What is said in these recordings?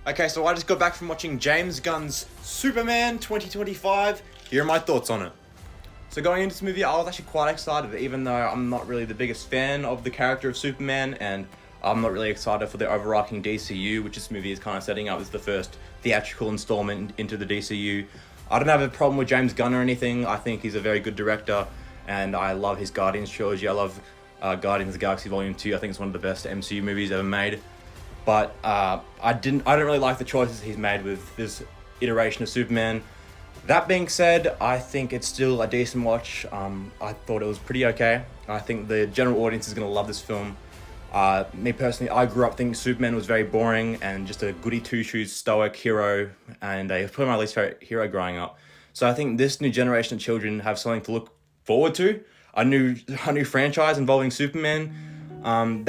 Okay, so I just got back from watching James Gunn's Superman 2025. Here are my thoughts on it. So going into this movie, I was actually quite excited, even though I'm not really the biggest fan of the character of Superman, and I'm not really excited for the overarching DCU, which this movie is kind of setting up as the first theatrical installment into the DCU. I don't have a problem with James Gunn or anything. I think he's a very good director, and I love his Guardians trilogy. I love Guardians of the Galaxy Volume 2. I think it's one of the best MCU movies ever made. But I don't really like the choices he's made with this iteration of Superman. That being said, I think it's still a decent watch. I thought it was pretty okay. I think the general audience is going to love this film. Me personally, I grew up thinking Superman was very boring and just a goody two-shoes stoic hero, and he was probably my least favorite hero growing up. So I think this new generation of children have something to look forward to. A new franchise involving Superman.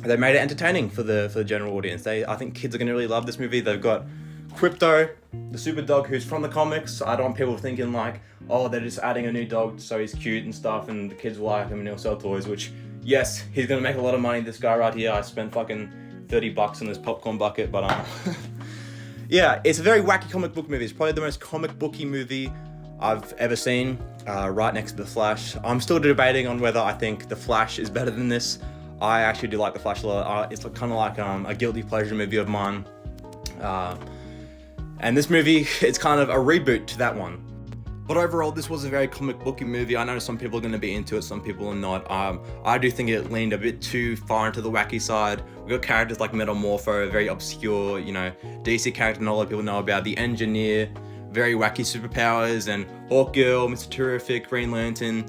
They made it entertaining for the general audience. I think kids are going to really love this movie. They've got Crypto, the super dog who's from the comics. I don't want people thinking like, oh, they're just adding a new dog so he's cute and stuff and the kids will like him and he'll sell toys, which, yes, he's going to make a lot of money. This guy right here, I spent fucking $30 on this popcorn bucket, but yeah, it's a very wacky comic book movie. It's probably the most comic booky movie I've ever seen, right next to The Flash. I'm still debating on whether I think The Flash is better than this. I actually do like The Flash a lot. It's kind of like a guilty pleasure movie of mine. And this movie, it's kind of a reboot to that one. But overall, this was a very comic booky movie. I know some people are going to be into it, some people are not. I do think it leaned a bit too far into the wacky side. We got characters like Metamorpho, a very obscure, DC character not a lot of people know about. The Engineer, very wacky superpowers, and Hawkgirl, Mr. Terrific, Green Lantern.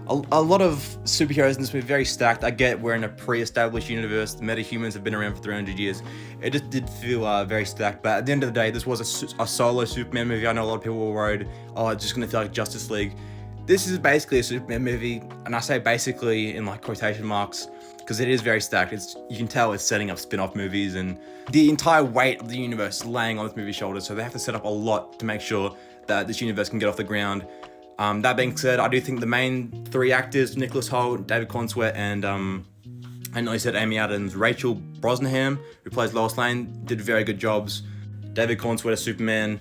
A lot of superheroes in this movie, very stacked. I get we're in a pre-established universe. The metahumans have been around for 300 years. It just did feel very stacked. But at the end of the day, this was a solo Superman movie. I know a lot of people were worried, oh, it's just going to feel like Justice League. This is basically a Superman movie. And I say basically in like quotation marks, because it is very stacked. You can tell it's setting up spin-off movies, and the entire weight of the universe is laying on this movie's shoulders. So they have to set up a lot to make sure that this universe can get off the ground. That being said, I do think the main three actors, Nicholas Hoult, David Cornsweet, and I know you said Amy Adams, Rachel Brosnahan, who plays Lois Lane, did very good jobs. David Cornsweet as Superman,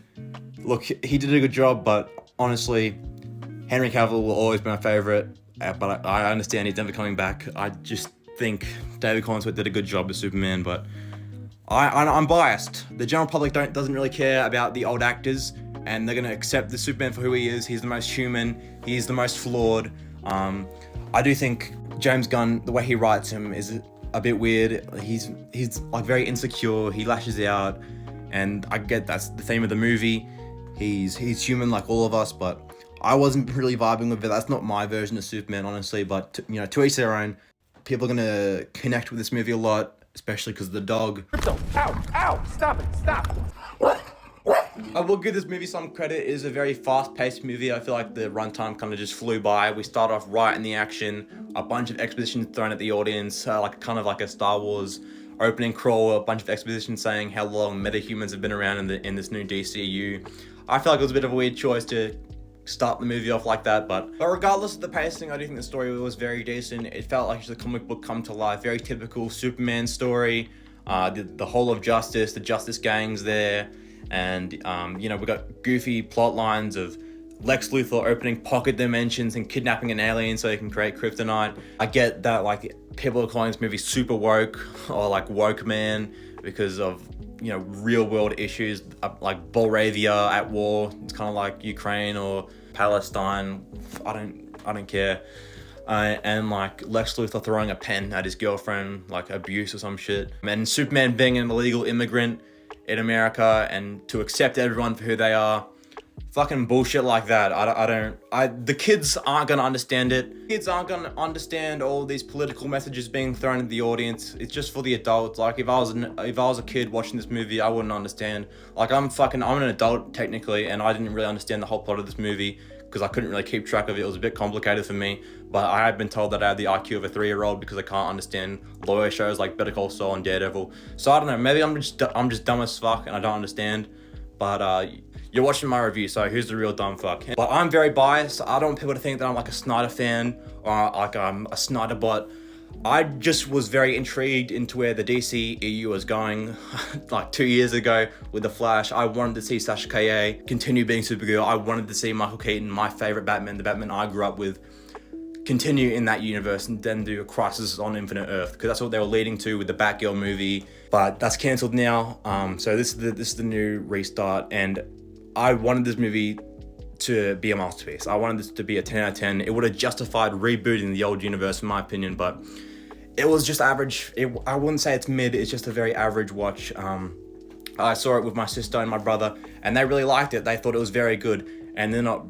look, he did a good job, but honestly, Henry Cavill will always be my favorite, but I understand he's never coming back. I just think David Cornsweet did a good job as Superman, but I'm biased. The general public doesn't really care about the old actors, and they're going to accept the Superman for who he is. He's the most human. He's the most flawed. I do think James Gunn, the way he writes him is a bit weird. He's like very insecure. He lashes out, and I get that's the theme of the movie. He's human like all of us, but I wasn't really vibing with it. That's not my version of Superman, honestly. But to each their own. People are going to connect with this movie a lot, especially because of the dog. Ow! Stop it! Stop! I will give this movie some credit. It is a very fast-paced movie. I feel like the runtime kind of just flew by. We start off right in the action, a bunch of exposition thrown at the audience, like a Star Wars opening crawl, a bunch of exposition saying how long metahumans have been around in this new DCU. I feel like it was a bit of a weird choice to start the movie off like that, but regardless of the pacing, I do think the story was very decent. It felt like just a comic book come to life, very typical Superman story. The whole of Justice, the Justice Gang's there, and we got goofy plot lines of Lex Luthor opening pocket dimensions and kidnapping an alien so he can create kryptonite. I get that like people are calling this movie super woke or like woke man because of real world issues like Bulravia at war. It's kind of like Ukraine or Palestine. I don't care. And like Lex Luthor throwing a pen at his girlfriend, like abuse or some shit. And Superman being an illegal immigrant in America and to accept everyone for who they are. Fucking bullshit like that. The kids aren't gonna understand it. Kids aren't gonna understand all these political messages being thrown at the audience. It's just for the adults. Like if I was a kid watching this movie, I wouldn't understand. Like I'm an adult technically, and I didn't really understand the whole plot of this movie because I couldn't really keep track of it. It was a bit complicated for me. But I have been told that I have the IQ of a 3-year-old because I can't understand lawyer shows like Better Call Saul and Daredevil. So I don't know. Maybe I'm just dumb as fuck and I don't understand. But you're watching my review, so who's the real dumb fuck? But I'm very biased. I don't want people to think that I'm like a Snyder fan or like I'm a Snyder bot. I just was very intrigued into where the DC EU was going like 2 years ago with The Flash. I wanted to see Sasha Calle continue being Supergirl. I wanted to see Michael Keaton, my favorite Batman, the Batman I grew up with, continue in that universe and then do a Crisis on Infinite Earth, because that's what they were leading to with the Batgirl movie. But that's cancelled now. So this is the new restart, and I wanted this movie to be a masterpiece. I wanted this to be a 10 out of 10. It would have justified rebooting the old universe, in my opinion, but it was just average. I wouldn't say it's mid, it's just a very average watch. I saw it with my sister and my brother, and they really liked it. They thought it was very good, and they're not,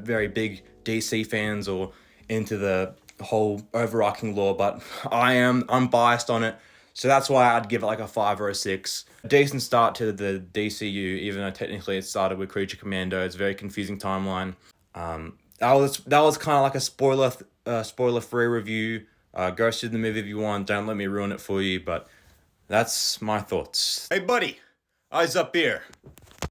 very big DC fans or into the whole overarching lore, but I'm biased on it, so that's why I'd give it like a 5 or a 6. A decent start to the DCU, even though technically it started with Creature Commando. It's a very confusing timeline. That was kind of like a spoiler-free review. Go see the movie if you want. Don't let me ruin it for you, but that's my thoughts. Hey, buddy. Eyes up here.